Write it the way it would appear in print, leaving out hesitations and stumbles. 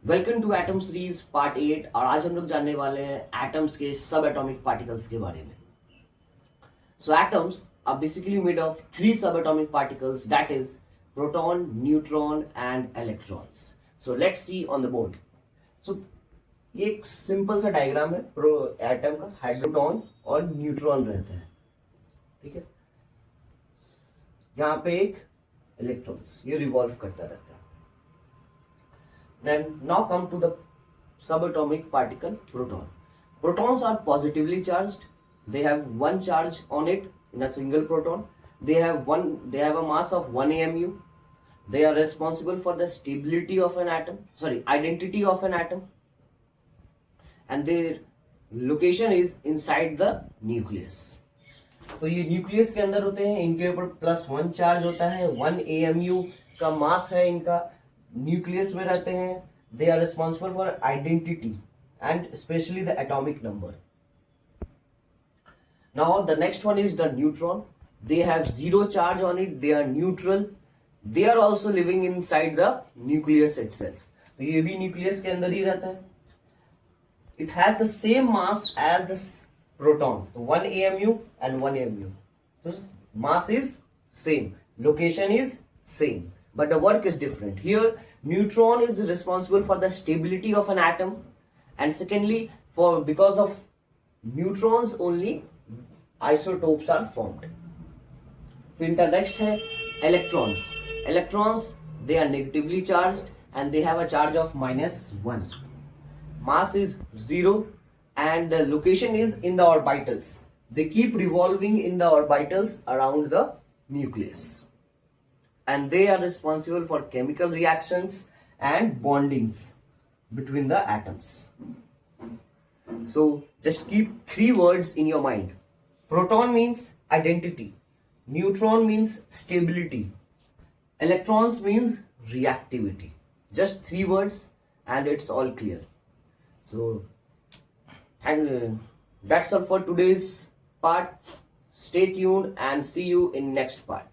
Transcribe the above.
Welcome to atom series part 8। और आज हम लोग जानने वाले हैं एटम्स के सब एटॉमिक पार्टिकल्स के बारे में। So atoms are basically made of three sub atomic particles, that is proton, neutron and electrons. So let's see on the board. So ये एक सिंपल सा डायग्राम है एटम का। हाइड्रोटॉन और न्यूट्रॉन रहते हैं, ठीक है। यहाँ पे एक इलेक्ट्रॉन्स ये रिवॉल्व करता रहता है। Then now come to the subatomic particle proton. Protons are positively charged. They have one charge on it in a single proton. They have a mass of 1 AMU. They are responsible for the stability of an atom, identity of an atom. And their location is inside the nucleus. तो ये nucleus के अंदर होते हैं, इनके ऊपर +1 charge होता है, 1 AMU का मास है इनका, न्यूक्लियस में रहते हैं। They are responsible for identity and specially the atomic number. Now the next one is the neutron. They have zero charge on it, they are neutral, they are also living inside the nucleus itself. तो ये भी nucleus के अंदर ही रहता है। It has the same mass as the proton, 1 AMU and 1 AMU. So mass is same, location is same, but the work is different. Here neutron is responsible for the stability of an atom, and secondly because of neutrons only isotopes are formed. फिर the next है electrons. Electrons, they are negatively charged and they have a charge of -1. Mass is 0 and the location is in the orbitals. They keep revolving in the orbitals around the nucleus, and they are responsible for chemical reactions and bondings between the atoms. So just keep three words in your mind. Proton means identity, neutron means stability, electrons means reactivity. Just three words and it's all clear. So that's all for today's part. Stay tuned and see you in next part.